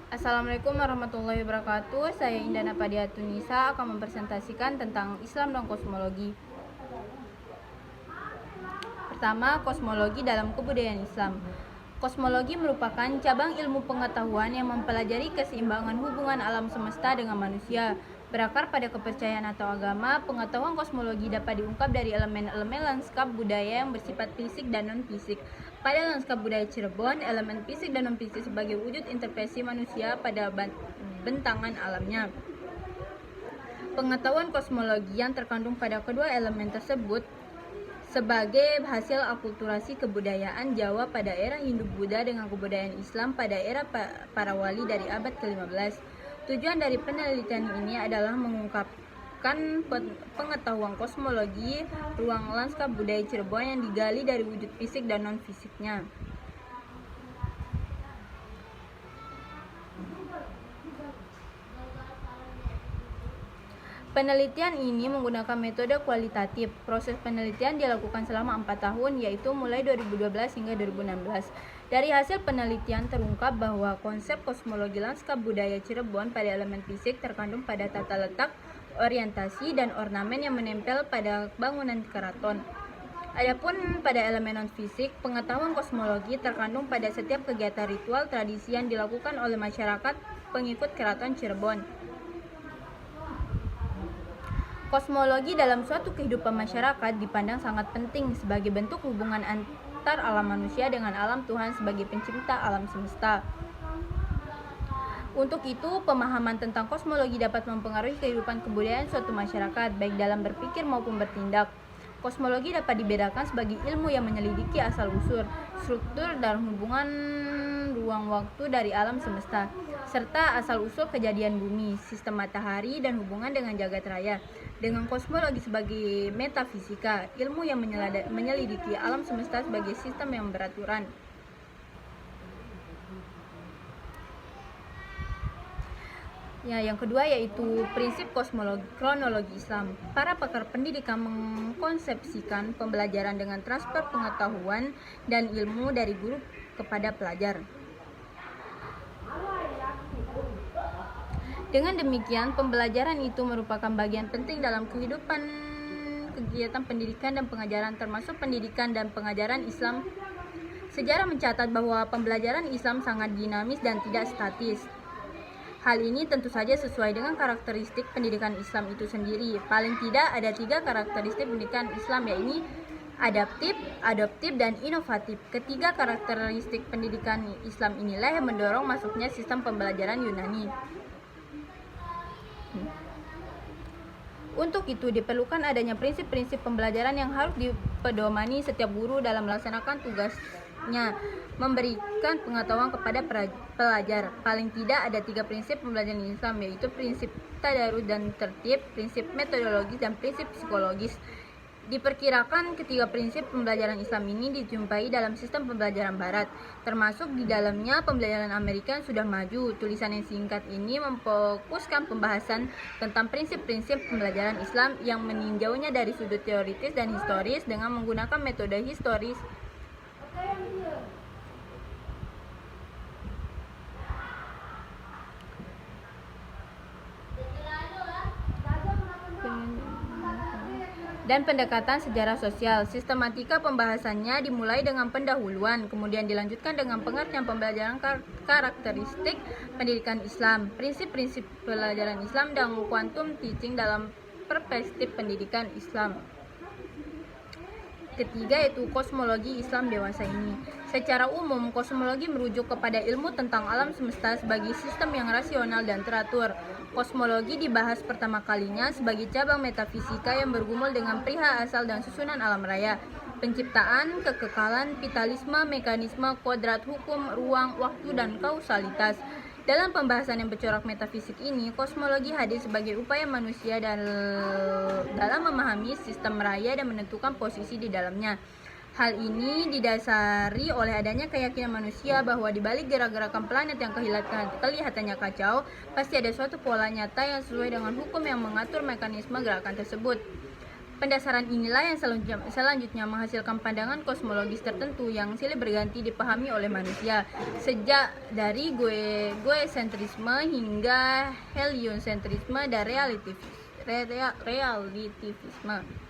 Assalamualaikum warahmatullahi wabarakatuh. Saya Indana Padiatunisa akan mempresentasikan tentang Islam dan kosmologi. Pertama, kosmologi dalam kebudayaan Islam. Kosmologi merupakan cabang ilmu pengetahuan yang mempelajari keseimbangan hubungan alam semesta dengan manusia. Berakar pada kepercayaan atau agama, pengetahuan kosmologi dapat diungkap dari elemen-elemen lanskap budaya yang bersifat fisik dan non-fisik. Pada lanskap budaya Cirebon, elemen fisik dan non-fisik sebagai wujud intervensi manusia pada bentangan alamnya. Pengetahuan kosmologi yang terkandung pada kedua elemen tersebut sebagai hasil akulturasi kebudayaan Jawa pada era Hindu-Buddha dengan kebudayaan Islam pada era para wali dari abad ke-15. Tujuan dari penelitian ini adalah mengungkapkan pengetahuan kosmologi ruang lanskap budaya Cirebon yang digali dari wujud fisik dan non-fisiknya. Penelitian ini menggunakan metode kualitatif. Proses penelitian dilakukan selama 4 tahun, yaitu mulai 2012 hingga 2016. Dari hasil penelitian terungkap bahwa konsep kosmologi lanskap budaya Cirebon pada elemen fisik terkandung pada tata letak, orientasi, dan ornamen yang menempel pada bangunan keraton. Adapun pada elemen non-fisik, pengetahuan kosmologi terkandung pada setiap kegiatan ritual tradisi yang dilakukan oleh masyarakat pengikut keraton Cirebon. Kosmologi dalam suatu kehidupan masyarakat dipandang sangat penting sebagai bentuk hubungan antar alam manusia dengan alam Tuhan sebagai pencipta alam semesta. Untuk itu, pemahaman tentang kosmologi dapat mempengaruhi kehidupan kebudayaan suatu masyarakat, baik dalam berpikir maupun bertindak. Kosmologi dapat dibedakan sebagai ilmu yang menyelidiki asal-usul, struktur, dan hubungan ruang waktu dari alam semesta, serta asal-usul kejadian bumi, sistem matahari, dan hubungan dengan jagat raya. Dengan kosmologi sebagai metafisika, ilmu yang menyelidiki alam semesta sebagai sistem yang beraturan. Yang kedua yaitu prinsip kronologi Islam. Para pakar pendidikan mengkonsepsikan pembelajaran dengan transfer pengetahuan dan ilmu dari guru kepada pelajar. Dengan demikian, pembelajaran itu merupakan bagian penting dalam kegiatan pendidikan dan pengajaran, termasuk pendidikan dan pengajaran Islam. Sejarah mencatat bahwa pembelajaran Islam sangat dinamis dan tidak statis. Hal ini tentu saja sesuai dengan karakteristik pendidikan Islam itu sendiri. Paling tidak ada 3 karakteristik pendidikan Islam, yaitu adaptif, adoptif, dan inovatif. Ketiga karakteristik pendidikan Islam inilah yang mendorong masuknya sistem pembelajaran Yunani. Untuk itu diperlukan adanya prinsip-prinsip pembelajaran yang harus dipedomani setiap guru dalam melaksanakan tugasnya, memberikan pengetahuan kepada pelajar. Paling tidak ada 3 prinsip pembelajaran Islam, yaitu prinsip tadarus dan tertib, prinsip metodologis, dan prinsip psikologis. Diperkirakan ketiga prinsip pembelajaran Islam ini dijumpai dalam sistem pembelajaran Barat, termasuk di dalamnya pembelajaran Amerika yang sudah maju. Tulisan yang singkat ini memfokuskan pembahasan tentang prinsip-prinsip pembelajaran Islam yang meninjaunya dari sudut teoritis dan historis dengan menggunakan metode historis. Dan pendekatan sejarah sosial. Sistematika pembahasannya dimulai dengan pendahuluan, kemudian dilanjutkan dengan pengertian pembelajaran karakteristik pendidikan Islam, prinsip-prinsip pelajaran Islam, dan quantum teaching dalam perspektif pendidikan Islam. Ketiga yaitu kosmologi Islam dewasa ini. Secara umum, kosmologi merujuk kepada ilmu tentang alam semesta sebagai sistem yang rasional dan teratur. Kosmologi dibahas pertama kalinya sebagai cabang metafisika yang bergumul dengan perihal asal dan susunan alam raya, penciptaan, kekekalan, vitalisme, mekanisme, kodrat, hukum, ruang, waktu, dan kausalitas. Dalam pembahasan yang bercorak metafisik ini, kosmologi hadir sebagai upaya manusia dalam memahami sistem raya dan menentukan posisi di dalamnya. Hal ini didasari oleh adanya keyakinan manusia bahwa di balik gerak-gerakan planet yang kelihatannya kacau, pasti ada suatu pola nyata yang sesuai dengan hukum yang mengatur mekanisme gerakan tersebut. Pendasaran inilah yang selanjutnya menghasilkan pandangan kosmologis tertentu yang silih berganti dipahami oleh manusia, sejak dari geosentrisme hingga heliocentrisme dan relativisme.